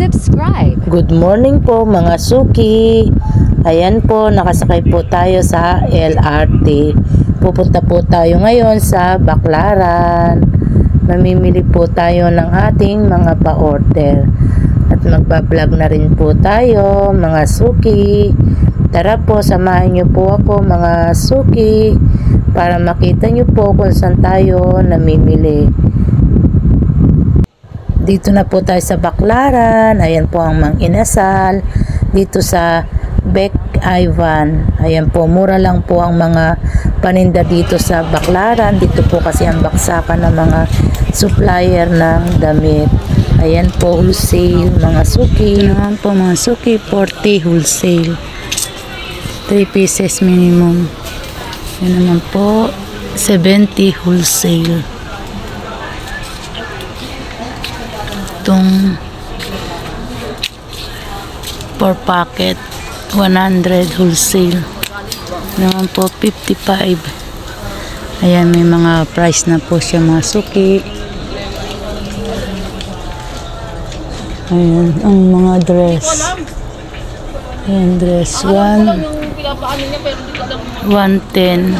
subscribe. Good morning po mga suki. Ayan po, nakasakay po tayo sa LRT. Pupunta po tayo ngayon sa Baclaran. Mamimili po tayo ng ating mga pa-order. At magpa-vlog na rin po tayo mga suki. Tara po, samahan niyo po ako mga suki para makita niyo po kung saan tayo namimili. Dito na po tayo sa Baclaran. Ayan po ang Mang Inasal. Dito sa Beck Ivan. Ayan po, mura lang po ang mga paninda dito sa Baclaran. Dito po kasi ang baksakan ng mga supplier ng damit. Ayan po, wholesale mga suki. Ayan po mga suki, 40 wholesale. 3 pieces minimum. Ayan naman po, 70 wholesale. Itong 4 packet 100 wholesale naman po 55. Ayan, may mga price na po siya mga suki. Ayan ang mga dress. Ayan, dress 110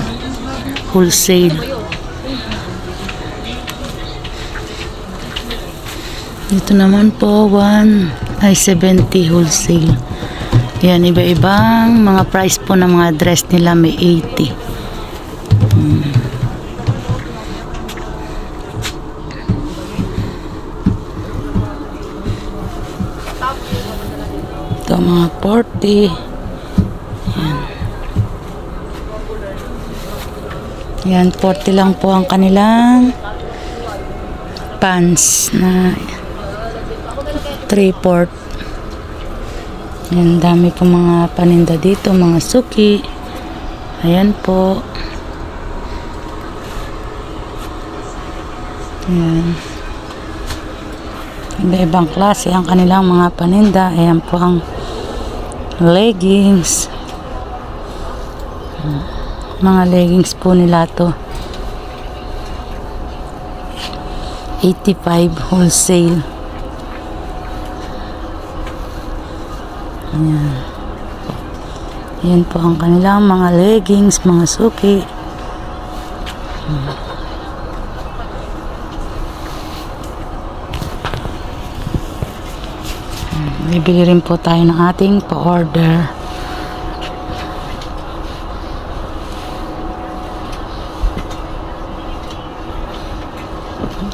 wholesale. Dito naman po 70 wholesale. Yan, iba-ibang mga price po ng mga dress nila, may 80. Ito mga 40. Yan, 40 lang po ang kanilang pants na 3/4. Yan, dami po mga paninda dito mga suki. Ayan po. Ayan, iba-ibang klase ang kanilang mga paninda. Ayan po ang leggings. Mga leggings po nila to, 85 wholesale. Ayan. Ayan po ang kanilang mga leggings mga suki. Bibili rin po tayo ng ating pa-order.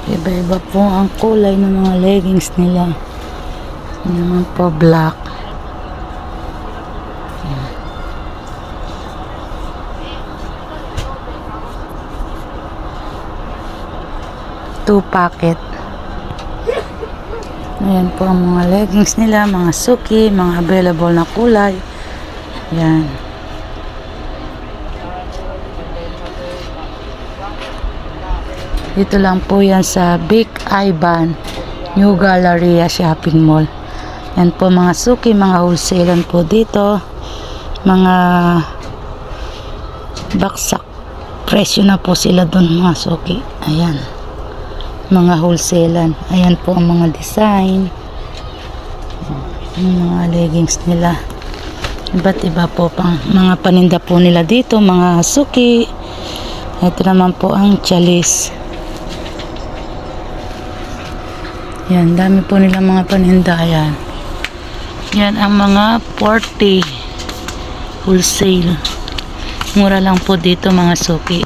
Iba-iba po ang kulay ng mga leggings nila. Yan naman po, black. 2 packet. Ayan po ang mga leggings nila, mga suki, mga available na kulay. Ayan. Dito lang po yan sa Beck Ivan New Galleria Shopping Mall. Yan po mga suki, mga wholesale po dito. Mga baksak presyo na po sila dun mga suki. Ayan, mga wholesale. Ayan po ang mga design, yung mga leggings nila. Iba't iba po pang mga paninda po nila dito mga suki. Ito naman po ang chalis. Yan, dami po nila mga paninda. Ayan, yan ang mga 40 wholesale. Mura lang po dito mga suki.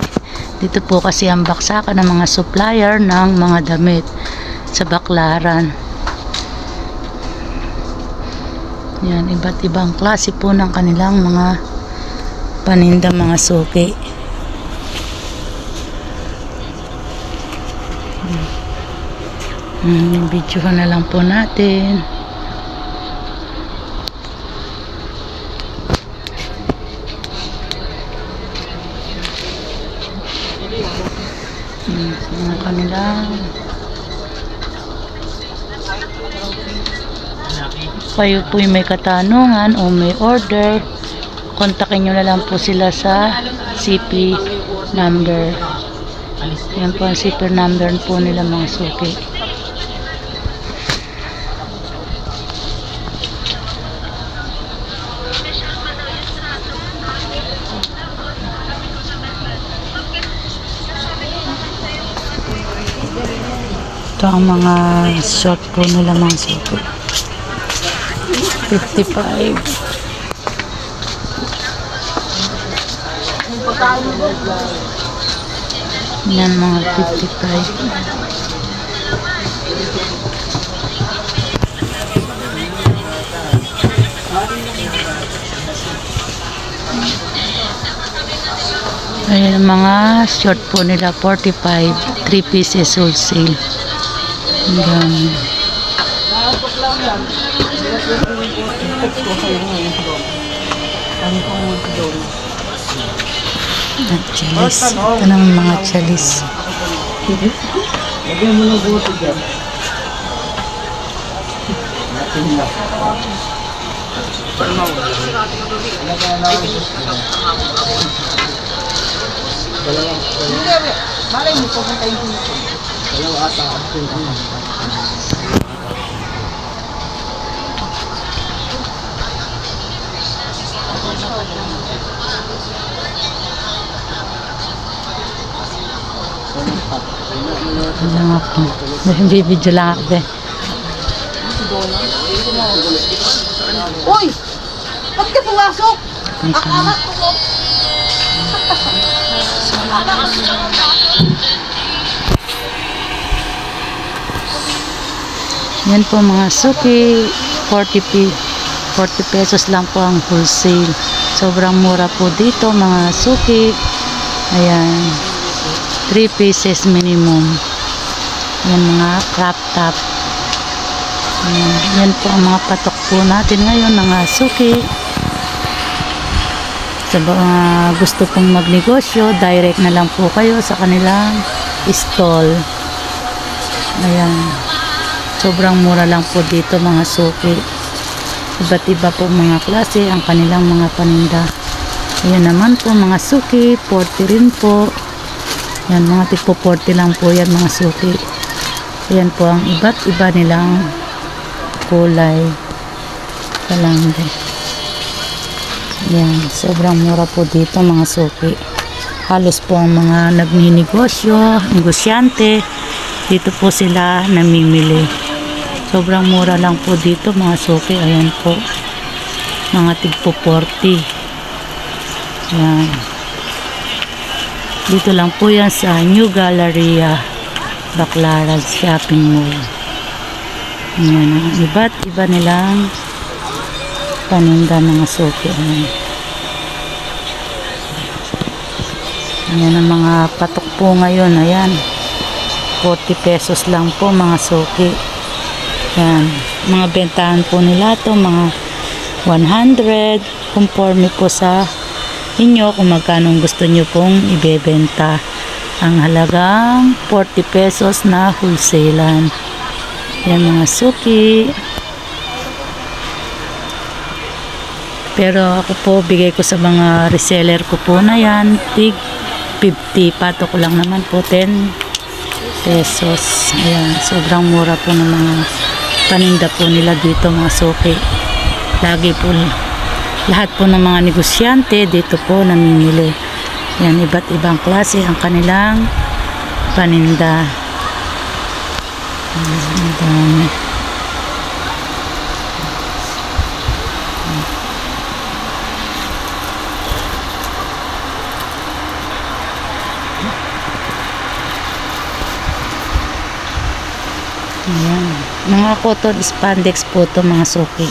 Dito po kasi ang baksakan ng mga supplier ng mga damit sa Baclaran. Yan, iba't ibang klase po ng kanilang mga paninda mga suki. Videohan na lang po natin. Mga kanilang kayo po may katanungan o may order, kontakin nyo na lang po sila sa CP number. Yan po ang CP number po nila mga suki. Ito ang mga short po nila mga suki. 55. Yan mga 55. Ayan mga short po nila 45, 3 pieces wholesale. Ayan. At chalis. Ito ng mga chalis. Lagyan mo ng buto dyan. Malay mo po kung tayo dito. Dalawa ata. Wala nga po. Bibidyo lang ako eh. Uy! Ba't ka pumasok? Yan po mga suki, 40 pesos lang po ang wholesale. Sobrang mura po dito mga suki. Ayan, 3 pieces minimum. Yan mga crop top. Yan po ang mga patok po natin ngayon mga suki. Sa mga gusto pong magnegosyo, direct na lang po kayo sa kanilang stall. Ayan. Sobrang mura lang po dito mga suki. Iba't iba po mga klase ang kanilang mga paninda. Ayan naman po mga suki, 40 rin po. Yan mga tipo 40 lang po yan mga suki. Ayan po ang iba't iba nilang kulay. Kalangge. Yan, sobrang mura po dito mga suki. Halos po ang mga nagninegosyo, negosyante, dito po sila namimili. Sobrang mura lang po dito mga suki. Ayan po, mga tigpo 40. Yan. Dito lang po yan sa New Galleria Baclaran Shopping Mall. Yan, ang iba't iba nilang paninda mga suki. Ayan ang mga patok po ngayon. Ayan, 40 pesos lang po mga suki. Ayan, mga bentahan po nila to mga 100, conforme po sa inyo kung magkano gusto nyo pong ibebenta. Ang halagang 40 pesos na wholesalan. Yan mga suki. Pero ako po, bigay ko sa mga reseller ko po na yan, tig 50. Patok lang naman po 10 pesos. Ayan, sobrang mura po ng mga paninda po nila dito mga suki. Lagi po, lahat po ng mga negosyante dito po namimili. Yan, iba't ibang klase ang kanilang paninda. Ayan. Ayan. Mga cotton spandex po ito mga suki.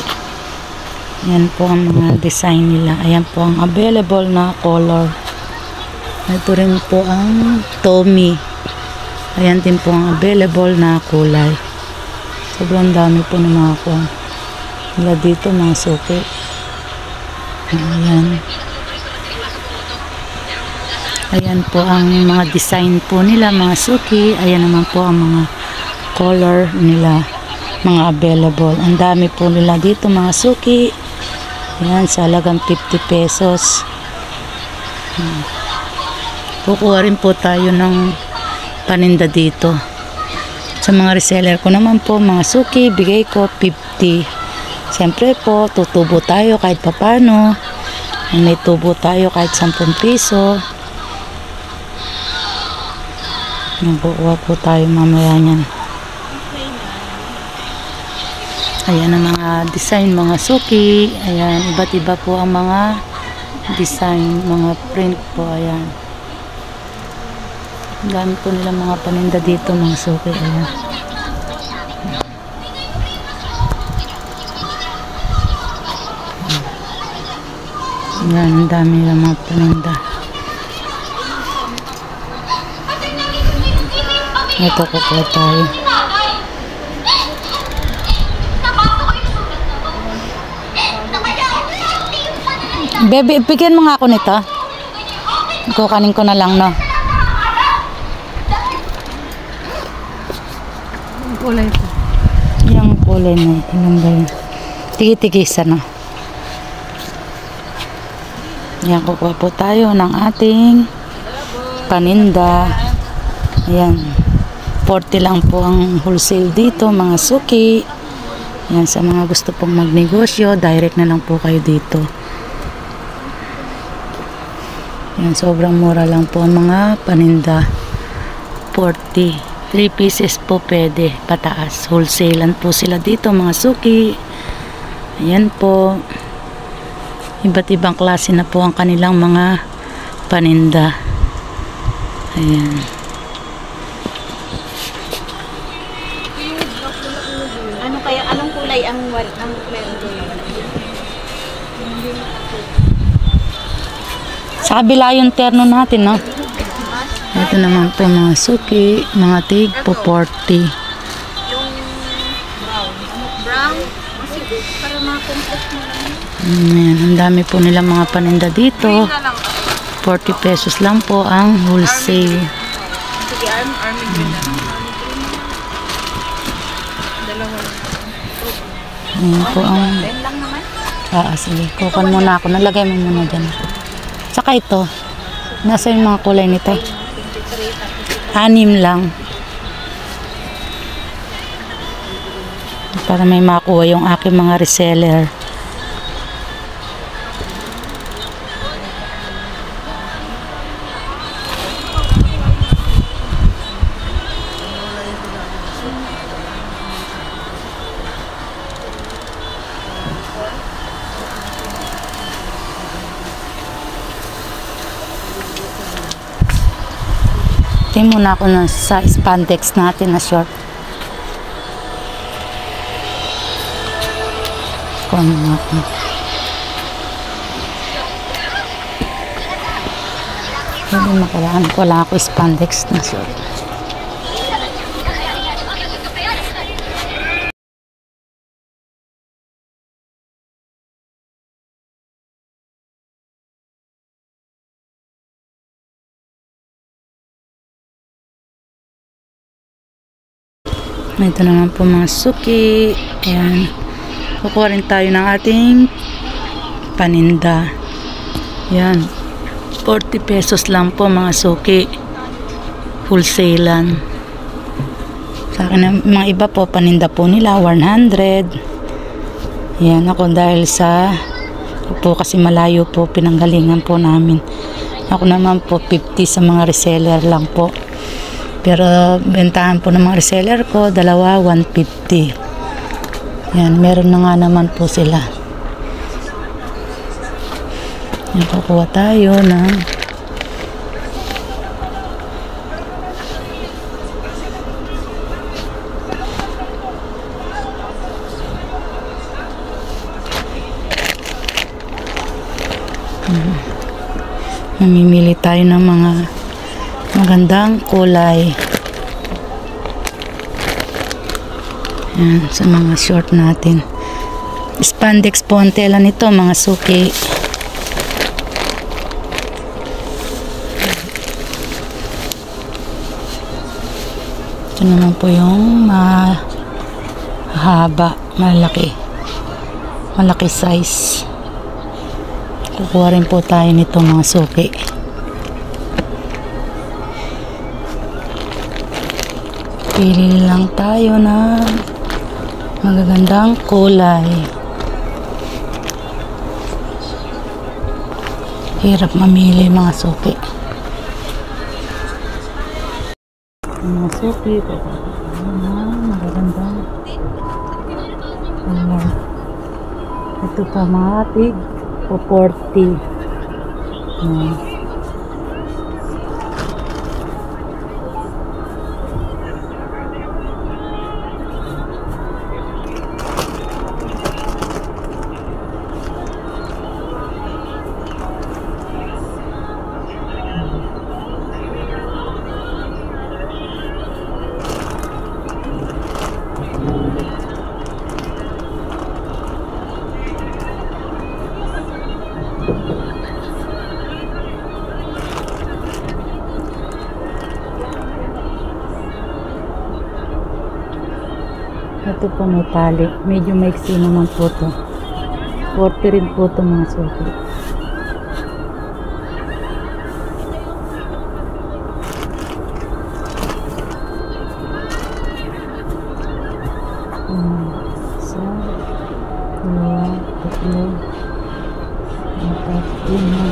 Ayan po ang mga design nila. Ayan po ang available na color. Ito rin po ang Tommy. Ayan din po ang available na kulay. Sobrang dami po ng mga kuha nila dito mga suki. Ayan. Ayan po ang mga design po nila mga suki. Ayan naman po ang mga color nila, mga available. Ang dami po nila dito mga suki. Ayan, sa halagang 50 pesos. Kukuha rin po tayo ng paninda dito. Sa mga reseller ko naman po mga suki, bigay ko 50. Siyempre po, tutubo tayo kahit papano. May tubo tayo kahit 10 piso. Kukuha po tayo mamaya niyan. Ayan ang mga design, mga suki. Ayan, iba't iba po ang mga design, mga print po. Ayan. Ang dami po nila mga paninda dito, mga suki. Ayan. Ayan, ang dami nila mga paninda. Ito po tayo. Baby, bigyan mo nga ako nito. Kukanin ko na lang, no? Ang kulay po. Yung kulay na, ilan ba yun? Tigi-tigisa, no? Yan, kukuha po tayo ng ating paninda. Ayan. 40 lang po ang wholesale dito, mga suki. Yan, sa mga gusto pong magnegosyo, direct na lang po kayo dito. Yan, sobrang mura lang po ang mga paninda. 40. 3 pieces po pwede, pataas. Wholesalan po sila dito, mga suki. Ayan po. Iba't ibang klase na po ang kanilang mga paninda. Ayan. Anong kulay ang meron doon? Sa kabila yung terno natin, no? Ito naman po mga suki, mga tig po 40. Yung brown. Kasi para ma-complex mo lang. Ayan, ang dami po nilang mga paninda dito. 40 pesos lang po ang wholesale. Sige, army green na. Dalawa lang. Ayan po ang... 10 lang naman. Sige. Kukan muna ako. Nalagay mo muna dyan. Saka ito. Nasa yung mga kulay nito? 6 lang. Para may makuha yung aking mga reseller. Tingin muna ako sa spandex natin na short. Kuha muna ako. Hindi makalaan ko lang ako spandex na short. Ito naman po mga suki. Ayan. Kukuha rin tayo ng ating paninda. Ayan. 40 pesos lang po mga suki. Wholesalan. Sa akin, mga iba po, paninda po nila 100. Ayan. Ako dahil sa po kasi malayo po pinanggalingan po namin. Ako naman po 50 sa mga reseller lang po. Pero bentahan po ng mga reseller ko, dalawa 150. Yan, meron na nga naman po sila. Yan, kukuha tayo ng mamimili tayo ng mga magandang kulay. Yan, sa mga short natin. Spandex po ang tela nito mga suki. Ito naman po yung mahaba, malaki size. Kukuha rin po tayo nito mga suki. Pili lang tayo na magagandang kulay. Hirap mamili mga suki. Mga suki, magagandang Ito po mga tig o 40. Ayan. Ito po may tali. Medyo maiksi naman po to. 40 rin po to mga suki. Isa, dalawa, tatlo, apat, lima,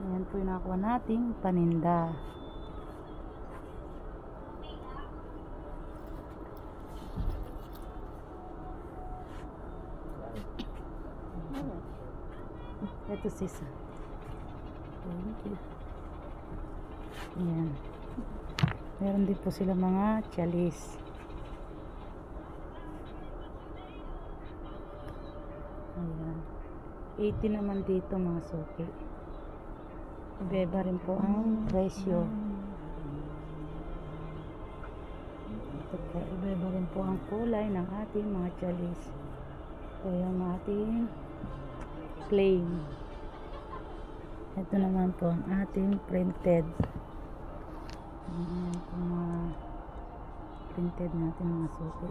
ayan po yung nakuha nating paninda. Ito sisa. Thank you. Ayan. Meron din po sila mga chalis. Ayan. 80 naman dito mga suki. Ibeba rin po ang presyo. Ito po, ibeba rin po ang kulay ng ating mga chalis. Ito yung ating plain. Ito naman po ang ating printed. Ayan po mga printed natin mga suki.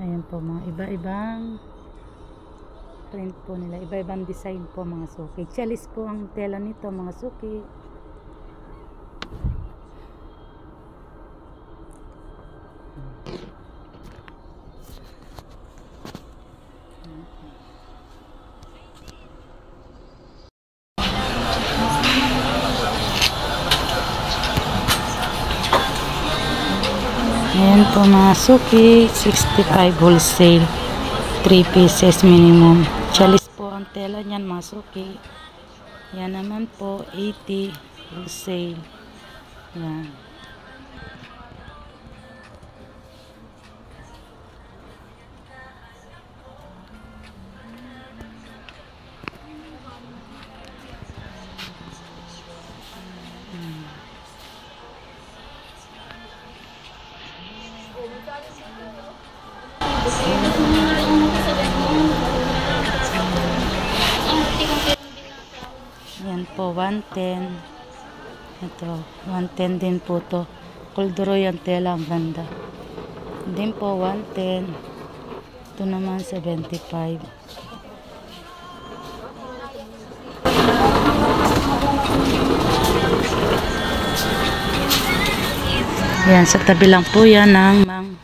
Ayan po mga iba-ibang print po nila, iba-ibang design po mga suki. Chalis po ang tela nito mga suki. Ayan po mga suki, 65 wholesale, 3 pieces minimum. Chalis po ang tela niyan mga suki. Yan naman po 80 wholesale. Yan. Yan po 110. Ito 110 din po to. Kulduroy ang tela, ang ganda. Din po 110. Ito naman 75. Yan, sa tabi lang po yan ng Mang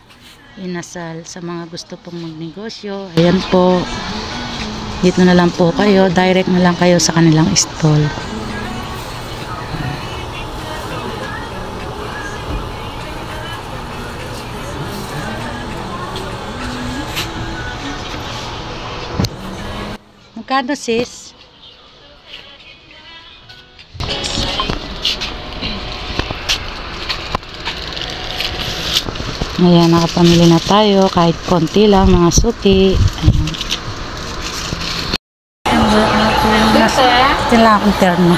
Inasal. Sa mga gusto pong magnegosyo, ayan po, dito na lang po kayo, direct na lang kayo sa kanilang stall. Magkano sis? Ayan, nakapamili na tayo kahit konti lang mga suki. Ayan. Ito lang akong terno.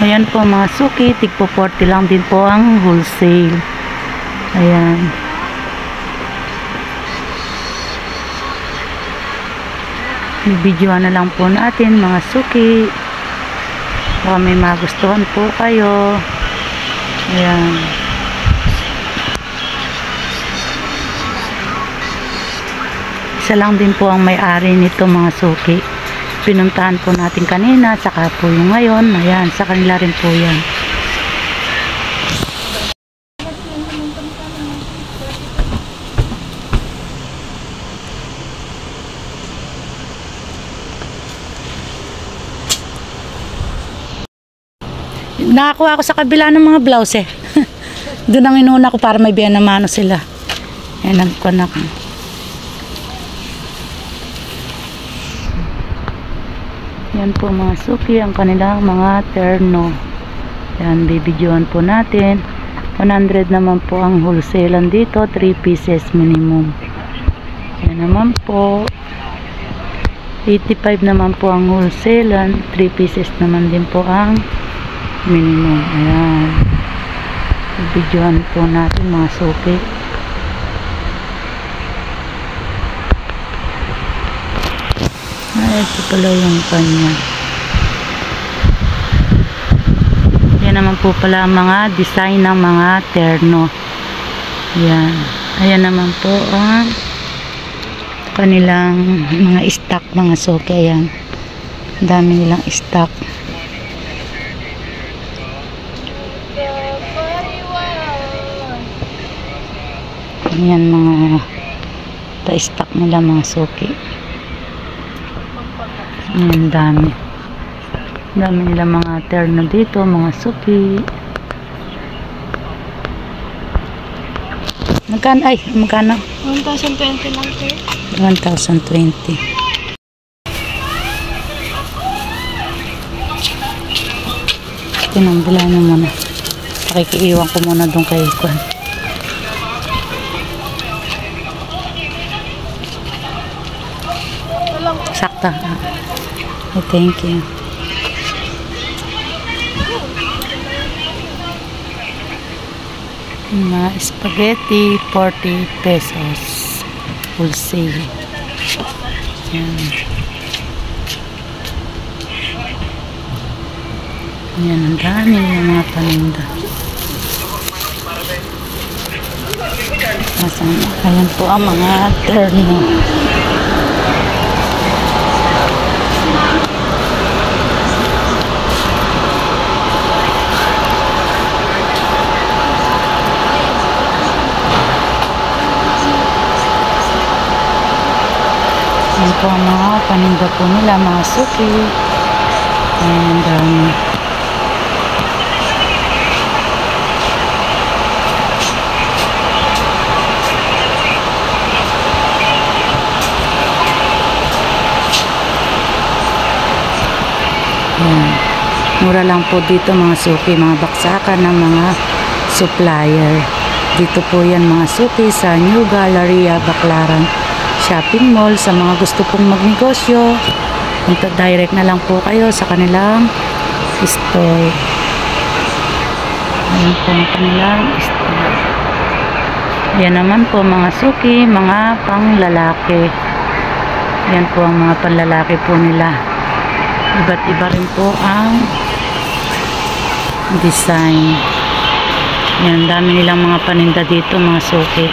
Ayan po mga suki, tigpo 40 lang din po ang wholesale. Ayan. Bibidyoan na lang po natin mga suki. Baka may magustuhan po kayo. Ayan. Isa lang din po ang may-ari nito mga suki. Pinuntahan po natin kanina, saka po yung ngayon. Ayan, sa kanila rin po yan. Nakakuha ako sa kabila ng mga blouse eh. Doon ang inuna ko para may biyan na mano sila. Ayan, nagkuhan ako. Yan po mga suki, ang kanilang mga terno. Yan, bibidyoan po natin. 100 naman po ang wholesalan dito, 3 pieces minimum. Yan naman po. 85 naman po ang wholesalan, 3 pieces naman din po ang minimum. Ayan. Bibidyoan po natin mga suki. Ay, ito pala yung kanya. Yan naman po pala ang mga design ng mga terno. Yan. Ayan naman po ang kanilang mga stock mga suki. Ayan. Ang dami nilang stock. Ayan mga stock nila mga suki. Ayan, dami nila mga terno dito mga suki. Magkano? 1,020 lang sir. 1,020. Tinambilan mo muna. Pakikiiwan ko muna doon kay Kwan. Sakta. Oh, thank you. Mga spaghetti 40 pesos wholesale. Yan. Yan, ang dami ng mga paninda. Ayan po ang mga terno. Yan po ang mga paninda po nila, mga suki. And mura lang po dito mga suki, mga baksakan ng mga supplier. Dito po yan mga suki sa New Galleria, Baclaran Shopping Mall. Sa mga gusto pong magnegosyo, punta direct na lang po kayo sa kanilang store. Ayan po ang kanilang store. Yan naman po mga suki, mga panglalaki. Yan po ang mga panlalaki po nila. Iba't iba rin po ang design. Yan, dami nilang mga paninda dito mga suki.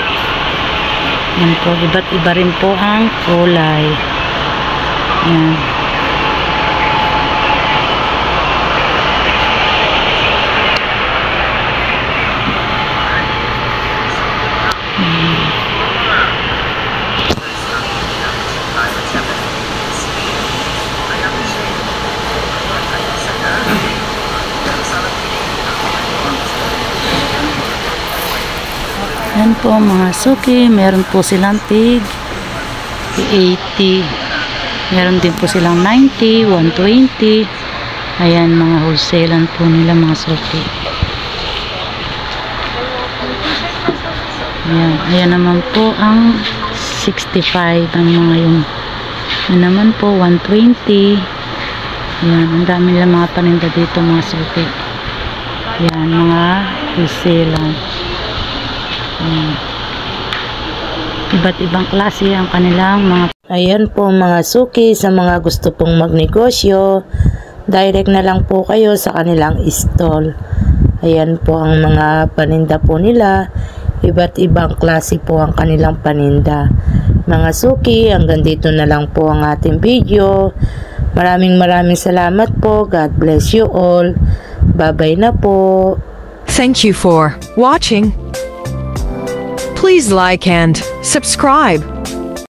Yan po, iba't iba rin po ang kulay. Yan. Yan po mga suki, meron po silang tig 80, meron din po silang 90, 120. Ayan, mga wholesalan po nila mga suki. Ayan, ayan naman po ang 65 ang mga yung. Ayan naman po 120. Ayan, ang dami nila mga paninda dito mga suki. Yan, mga isilan. Iba't ibang klase ang kanilang mga. Ayan po mga suki, sa mga gusto pong magnegosyo, direct na lang po kayo sa kanilang stall. Ayan po ang mga paninda po nila. Iba't ibang klase po ang kanilang paninda. Mga suki, hanggang dito na lang po ang ating video. Maraming salamat po. God bless you all. Bye-bye na po. Thank you for watching. Please like and subscribe.